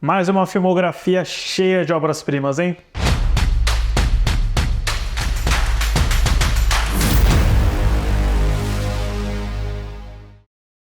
Mais uma filmografia cheia de obras-primas, hein?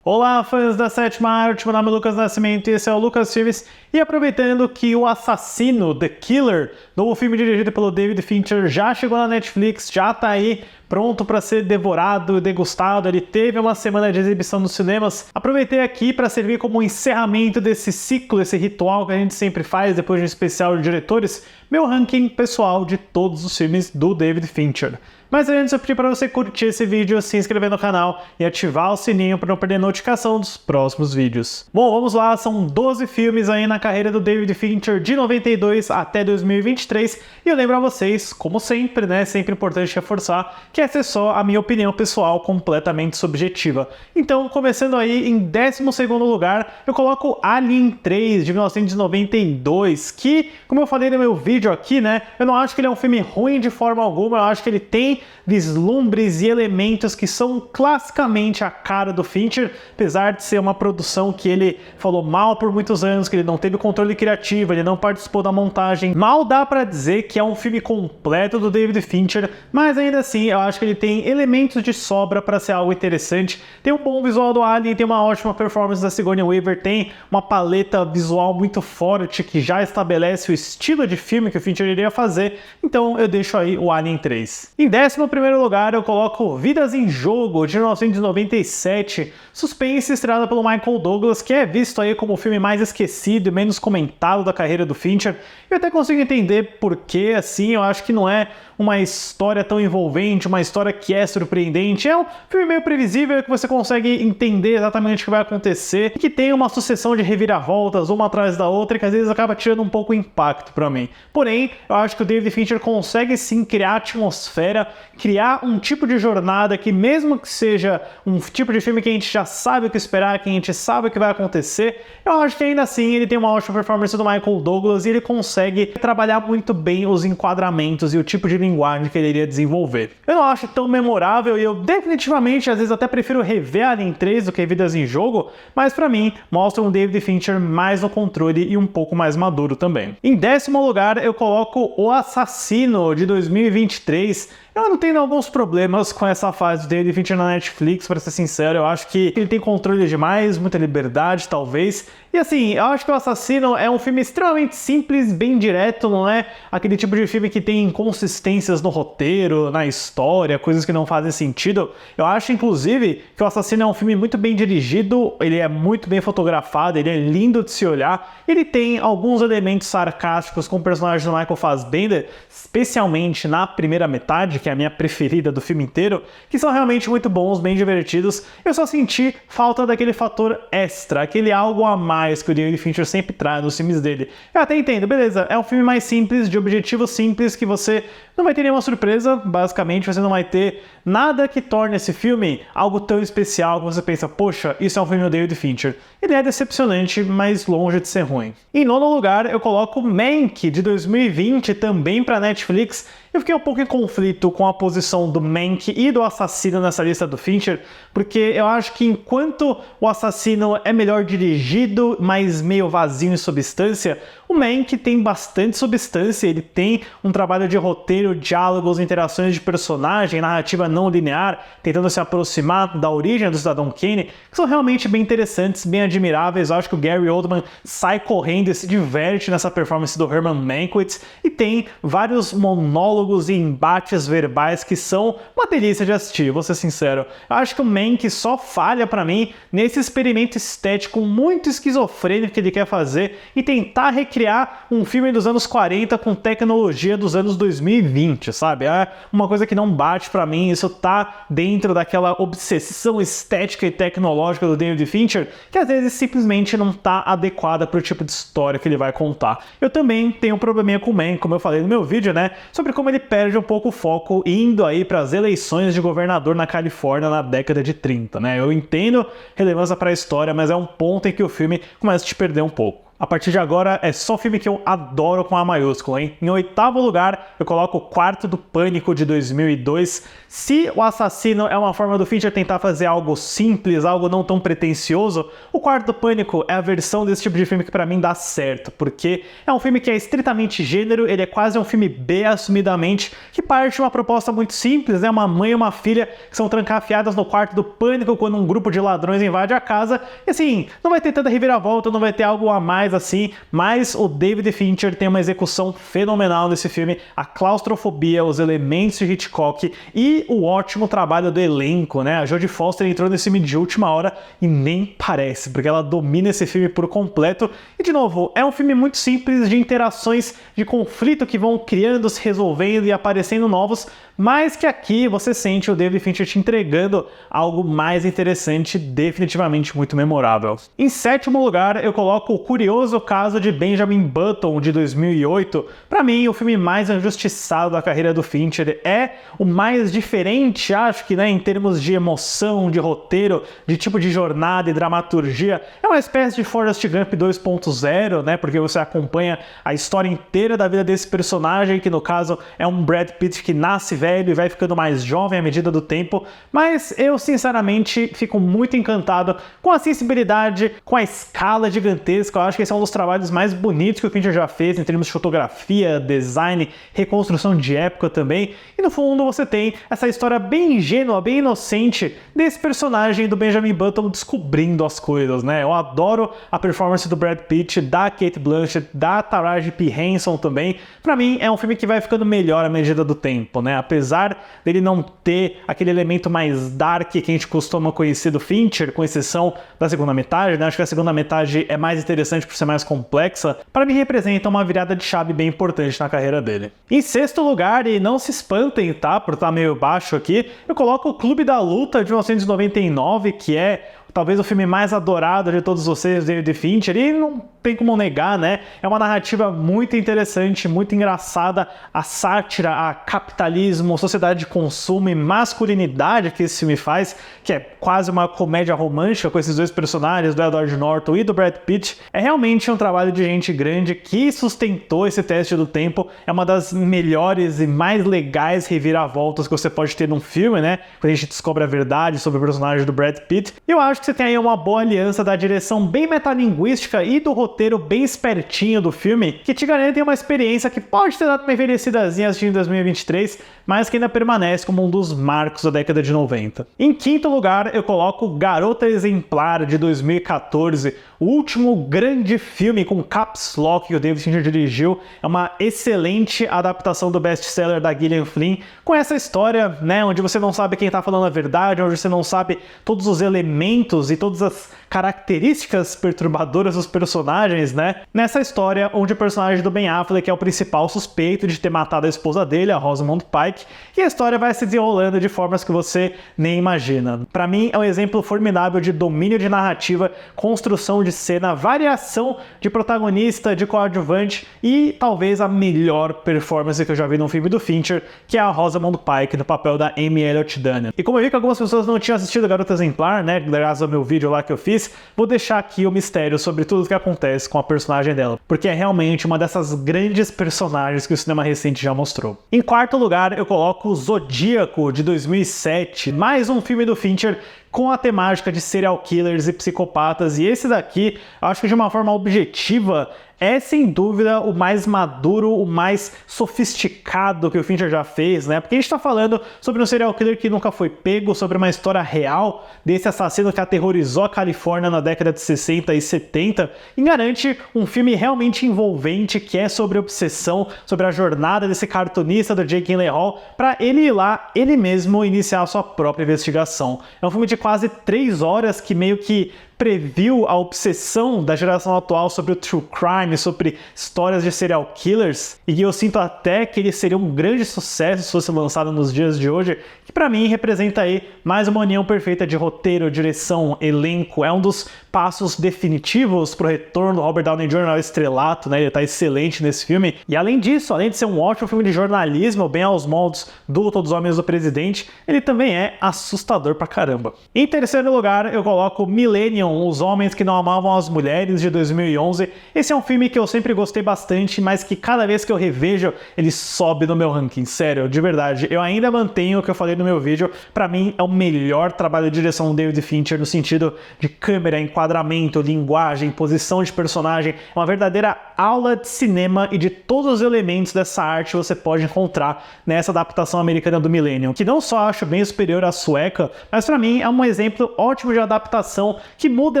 Olá, fãs da Sétima Arte, meu nome é Lucas Nascimento e esse é o Lucas Filmes. E aproveitando que O Assassino, The Killer, novo filme dirigido pelo David Fincher, já chegou na Netflix, já tá aí pronto para ser devorado e degustado. Ele teve uma semana de exibição nos cinemas. Aproveitei aqui para servir como um encerramento desse ciclo, esse ritual que a gente sempre faz depois de um especial de diretores, meu ranking pessoal de todos os filmes do David Fincher. Mas antes eu pedi para você curtir esse vídeo, se inscrever no canal e ativar o sininho para não perder notificação dos próximos vídeos. Bom, vamos lá, são 12 filmes aí na carreira do David Fincher de 92 até 2023 e eu lembro a vocês, como sempre, né, sempre importante reforçar, que essa é só a minha opinião pessoal completamente subjetiva. Então, começando aí em 12º lugar, eu coloco Alien 3 de 1992, que, como eu falei no meu vídeo aqui, né, eu não acho que ele é um filme ruim de forma alguma, eu acho que ele tem vislumbres e elementos que são classicamente a cara do Fincher, apesar de ser uma produção que ele falou mal por muitos anos, que ele não teve controle criativo, ele não participou da montagem. Mal dá pra dizer que é um filme completo do David Fincher, mas ainda assim eu acho que ele tem elementos de sobra para ser algo interessante. Tem um bom visual do Alien, tem uma ótima performance da Sigourney Weaver, tem uma paleta visual muito forte que já estabelece o estilo de filme que o Fincher iria fazer, então eu deixo aí o Alien 3. Em 11º lugar, eu coloco Vidas em Jogo, de 1997, suspense estrelado pelo Michael Douglas, que é visto aí como o filme mais esquecido e menos comentado da carreira do Fincher. Eu até consigo entender por que, assim, eu acho que não é uma história tão envolvente, uma história que é surpreendente. É um filme meio previsível, que você consegue entender exatamente o que vai acontecer, e que tem uma sucessão de reviravoltas, uma atrás da outra, que às vezes acaba tirando um pouco o impacto pra mim. Porém, eu acho que o David Fincher consegue sim criar atmosfera, criar um tipo de jornada que, mesmo que seja um tipo de filme que a gente já sabe o que esperar, que a gente sabe o que vai acontecer, eu acho que ainda assim ele tem uma ótima performance do Michael Douglas e ele consegue trabalhar muito bem os enquadramentos e o tipo de linguagem que ele iria desenvolver. Eu não acho tão memorável e eu definitivamente às vezes até prefiro rever Alien 3 do que Vidas em Jogo, mas pra mim mostra um David Fincher mais no controle e um pouco mais maduro também. Em 10º lugar eu coloco O Assassino de 2023. Eu não tenho alguns problemas com essa fase do David Fincher na Netflix, para ser sincero. Eu acho que ele tem controle demais, muita liberdade, talvez. E assim, eu acho que O Assassino é um filme extremamente simples, bem direto, não é aquele tipo de filme que tem inconsistências no roteiro, na história, coisas que não fazem sentido. Eu acho, inclusive, que O Assassino é um filme muito bem dirigido, ele é muito bem fotografado, ele é lindo de se olhar. Ele tem alguns elementos sarcásticos com o personagem do Michael Fassbender, especialmente na primeira metade, que é a minha preferida do filme inteiro, que são realmente muito bons, bem divertidos. Eu só senti falta daquele fator extra, aquele algo a mais que o David Fincher sempre traz nos filmes dele. Eu até entendo, beleza, é um filme mais simples, de objetivo simples, que você não vai ter nenhuma surpresa, basicamente, você não vai ter nada que torne esse filme algo tão especial que você pensa, poxa, isso é um filme do David Fincher. Ele é decepcionante, mas longe de ser ruim. Em 9º lugar, eu coloco Mank, de 2020, também para Netflix. Eu fiquei um pouco em conflito com a posição do Mank e do Assassino nessa lista do Fincher, porque eu acho que enquanto o Assassino é melhor dirigido, mas meio vazio em substância, o Mank tem bastante substância, ele tem um trabalho de roteiro, diálogos, interações de personagem, narrativa não linear, tentando se aproximar da origem do Cidadão Kane, que são realmente bem interessantes, bem admiráveis. Eu acho que o Gary Oldman sai correndo e se diverte nessa performance do Herman Mankiewicz, e tem vários monólogos e embates verbais que são uma delícia de assistir, vou ser sincero. Eu acho que o Mank só falha pra mim nesse experimento estético muito esquizofrênico que ele quer fazer e tentar recriar um filme dos anos 40 com tecnologia dos anos 2020, sabe? É uma coisa que não bate pra mim, isso tá dentro daquela obsessão estética e tecnológica do David Fincher, que às vezes simplesmente não tá adequada pro tipo de história que ele vai contar. Eu também tenho um probleminha com o Mank, como eu falei no meu vídeo, né, sobre como ele perde um pouco o foco indo aí para as eleições de governador na Califórnia na década de 30, né? Eu entendo relevância para a história, mas é um ponto em que o filme começa a te perder um pouco. A partir de agora é só filme que eu adoro com A maiúscula, hein? Em 8º lugar, eu coloco O Quarto do Pânico de 2002. Se O Assassino é uma forma do Fincher tentar fazer algo simples, algo não tão pretensioso, O Quarto do Pânico é a versão desse tipo de filme que pra mim dá certo, porque é um filme que é estritamente gênero, ele é quase um filme B assumidamente, que parte de uma proposta muito simples, né? Uma mãe e uma filha que são trancafiadas no quarto do pânico quando um grupo de ladrões invade a casa, e assim, não vai ter tanta reviravolta, não vai ter algo a mais assim, mas o David Fincher tem uma execução fenomenal nesse filme, a claustrofobia, os elementos de Hitchcock e o ótimo trabalho do elenco, né? A Jodie Foster entrou nesse filme de última hora e nem parece, porque ela domina esse filme por completo. E de novo, é um filme muito simples de interações, de conflito que vão criando, se resolvendo e aparecendo novos, mas que aqui você sente o David Fincher te entregando algo mais interessante, definitivamente muito memorável. Em 7º lugar, eu coloco O Curioso Caso de Benjamin Button, de 2008. Para mim, o filme mais injustiçado da carreira do Fincher, é o mais diferente, acho que, né, em termos de emoção, de roteiro, de tipo de jornada e dramaturgia. É uma espécie de Forrest Gump 2.0, né, porque você acompanha a história inteira da vida desse personagem, que no caso é um Brad Pitt que nasce velho e vai ficando mais jovem à medida do tempo, mas eu sinceramente fico muito encantado com a sensibilidade, com a escala gigantesca. Eu acho que esse é um dos trabalhos mais bonitos que o Fincher já fez em termos de fotografia, design, reconstrução de época também, e no fundo você tem essa história bem ingênua, bem inocente desse personagem do Benjamin Button descobrindo as coisas, né? Eu adoro a performance do Brad Pitt, da Cate Blanchett, da Taraji P. Henson também. Pra mim é um filme que vai ficando melhor à medida do tempo, né? Apesar dele não ter aquele elemento mais dark que a gente costuma conhecer do Fincher, com exceção da segunda metade, né? Acho que a segunda metade é mais interessante por ser mais complexa. Para mim representa uma virada de chave bem importante na carreira dele. Em 6º lugar, e não se espantem, tá? Por estar meio baixo aqui, eu coloco O Clube da Luta de 1999, que é talvez o filme mais adorado de todos vocês, David Fincher, e não tem como negar, né? É uma narrativa muito interessante, muito engraçada, a sátira, a capitalismo, sociedade de consumo e masculinidade que esse filme faz, que é quase uma comédia romântica com esses dois personagens, do Edward Norton e do Brad Pitt. É realmente um trabalho de gente grande que sustentou esse teste do tempo. É uma das melhores e mais legais reviravoltas que você pode ter num filme, né? Quando a gente descobre a verdade sobre o personagem do Brad Pitt. E eu acho que você tem aí uma boa aliança da direção bem metalinguística e do roteiro bem espertinho do filme, que te garantem uma experiência que pode ter dado uma envelhecidazinha assistindo em 2023, mas que ainda permanece como um dos marcos da década de 90. Em 5º lugar, eu coloco Garota Exemplar, de 2014, o último grande filme com caps lock que o David Fincher dirigiu. É uma excelente adaptação do best-seller da Gillian Flynn, com essa história, né, onde você não sabe quem tá falando a verdade, onde você não sabe todos os elementos e todas as características perturbadoras dos personagens, né? Nessa história, onde o personagem do Ben Affleck é o principal suspeito de ter matado a esposa dele, a Rosamund Pike, e a história vai se desenrolando de formas que você nem imagina. Pra mim, é um exemplo formidável de domínio de narrativa, construção de cena, variação de protagonista, de coadjuvante e talvez a melhor performance que eu já vi num filme do Fincher, que é a Rosamund Pike no papel da Amy Elliott Dunham. E como eu vi que algumas pessoas não tinham assistido Garota Exemplar, né, graças ao meu vídeo lá que eu fiz, vou deixar aqui o mistério sobre tudo o que acontece com a personagem dela, porque é realmente uma dessas grandes personagens que o cinema recente já mostrou. Em 4º lugar, eu coloco Zodíaco, de 2007, mais um filme do Fincher com a temática de serial killers e psicopatas, e esse daqui, acho que de uma forma objetiva, é sem dúvida o mais maduro, o mais sofisticado que o Fincher já fez, né? Porque a gente tá falando sobre um serial killer que nunca foi pego, sobre uma história real desse assassino que aterrorizou a Califórnia na década de 60 e 70, e garante um filme realmente envolvente, que é sobre obsessão, sobre a jornada desse cartunista do Jake Gyllenhaal, para ele ir lá, ele mesmo, iniciar a sua própria investigação. É um filme de quase 3 horas que meio que previu a obsessão da geração atual sobre o true crime, sobre histórias de serial killers, e eu sinto até que ele seria um grande sucesso se fosse lançado nos dias de hoje, que pra mim representa aí mais uma união perfeita de roteiro, direção, elenco. É um dos passos definitivos pro retorno do Robert Downey Jr. ao estrelato, né? Ele tá excelente nesse filme. E além disso, além de ser um ótimo filme de jornalismo, bem aos moldes do Todos os Homens do Presidente, ele também é assustador pra caramba. Em 3º lugar, eu coloco Millennium, viram Os Homens que Não Amavam as Mulheres, de 2011. Esse é um filme que eu sempre gostei bastante, mas que cada vez que eu revejo, ele sobe no meu ranking. Sério, de verdade. Eu ainda mantenho o que eu falei no meu vídeo. Pra mim, é o melhor trabalho de direção do David Fincher, no sentido de câmera, enquadramento, linguagem, posição de personagem. É uma verdadeira aula de cinema, e de todos os elementos dessa arte você pode encontrar nessa adaptação americana do Millennium, que não só acho bem superior à sueca, mas pra mim é um exemplo ótimo de adaptação que muda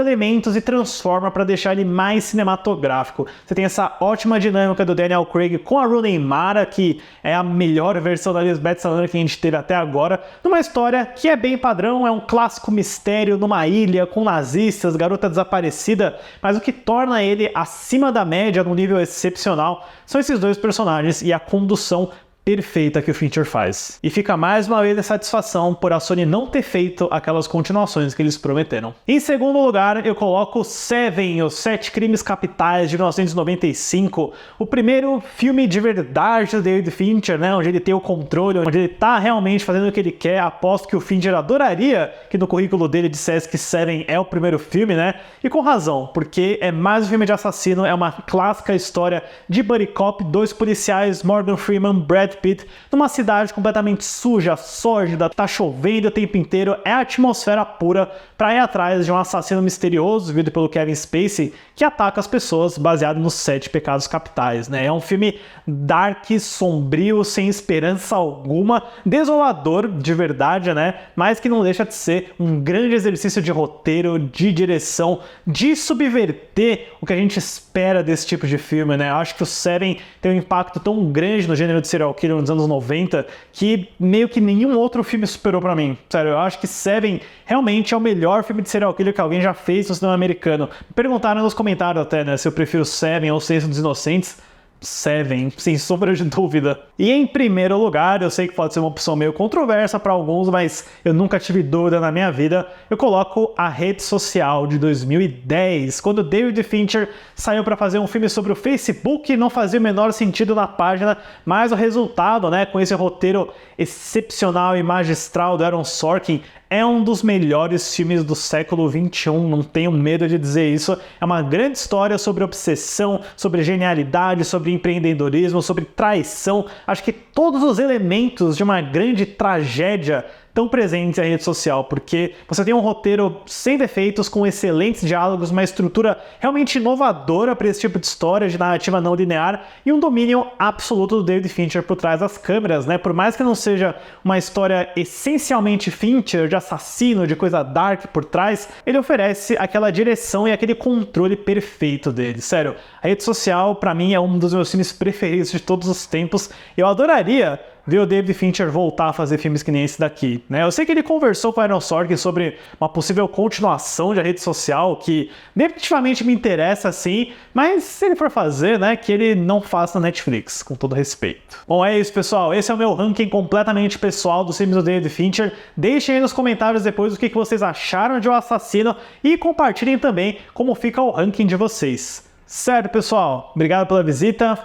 elementos e transforma para deixar ele mais cinematográfico. Você tem essa ótima dinâmica do Daniel Craig com a Rooney Mara, que é a melhor versão da Lisbeth Salander que a gente teve até agora, numa história que é bem padrão, é um clássico mistério numa ilha com nazistas, garota desaparecida, mas o que torna ele acima da média num nível excepcional são esses dois personagens e a condução perfeita que o Fincher faz. E fica mais uma vez a satisfação por a Sony não ter feito aquelas continuações que eles prometeram. Em segundo lugar, eu coloco Seven, Os Sete Crimes Capitais, de 1995, o primeiro filme de verdade do David Fincher, né, onde ele tem o controle, onde ele tá realmente fazendo o que ele quer. Aposto que o Fincher adoraria que no currículo dele dissesse que Seven é o primeiro filme, né, e com razão, porque é mais um filme de assassino, é uma clássica história de buddy cop, dois policiais, Morgan Freeman, Brad Pitt, numa cidade completamente suja, sórdida, tá chovendo o tempo inteiro, é a atmosfera pura para ir atrás de um assassino misterioso, vivido pelo Kevin Spacey, que ataca as pessoas baseado nos 7 pecados capitais, né? É um filme dark, sombrio, sem esperança alguma, desolador de verdade, né? Mas que não deixa de ser um grande exercício de roteiro, de direção, de subverter o que a gente espera desse tipo de filme, né? Eu acho que o Seven tem um impacto tão grande no gênero de serial killer nos anos 90 que meio que nenhum outro filme superou pra mim. Sério, eu acho que Seven realmente é o melhor filme de serial killer que alguém já fez no cinema americano. Me perguntaram nos comentários até, né, se eu prefiro Seven ou Silêncio dos Inocentes. Seven, sem sombra de dúvida. E em primeiro lugar, eu sei que pode ser uma opção meio controversa para alguns, mas eu nunca tive dúvida na minha vida, eu coloco A Rede Social, de 2010, quando David Fincher saiu para fazer um filme sobre o Facebook. Não fazia o menor sentido na página, mas o resultado, né, com esse roteiro excepcional e magistral do Aaron Sorkin, é um dos melhores filmes do século XXI, não tenho medo de dizer isso. É uma grande história sobre obsessão, sobre genialidade, sobre empreendedorismo, sobre traição. Acho que todos os elementos de uma grande tragédia tão presentes na rede social, porque você tem um roteiro sem defeitos, com excelentes diálogos, uma estrutura realmente inovadora para esse tipo de história de narrativa não linear e um domínio absoluto do David Fincher por trás das câmeras, né? Por mais que não seja uma história essencialmente Fincher, de assassino, de coisa dark por trás, ele oferece aquela direção e aquele controle perfeito dele. Sério, A Rede Social, para mim, é um dos meus filmes preferidos de todos os tempos. Eu adoraria ver o David Fincher voltar a fazer filmes que nem esse daqui, né? Eu sei que ele conversou com o Aaron Sorkin sobre uma possível continuação de A Rede Social, que definitivamente me interessa sim, mas se ele for fazer, né, que ele não faça na Netflix, com todo respeito. Bom, é isso, pessoal. Esse é o meu ranking completamente pessoal dos filmes do David Fincher. Deixem aí nos comentários depois o que vocês acharam de O Assassino e compartilhem também como fica o ranking de vocês. Certo, pessoal? Obrigado pela visita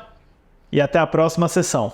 e até a próxima sessão.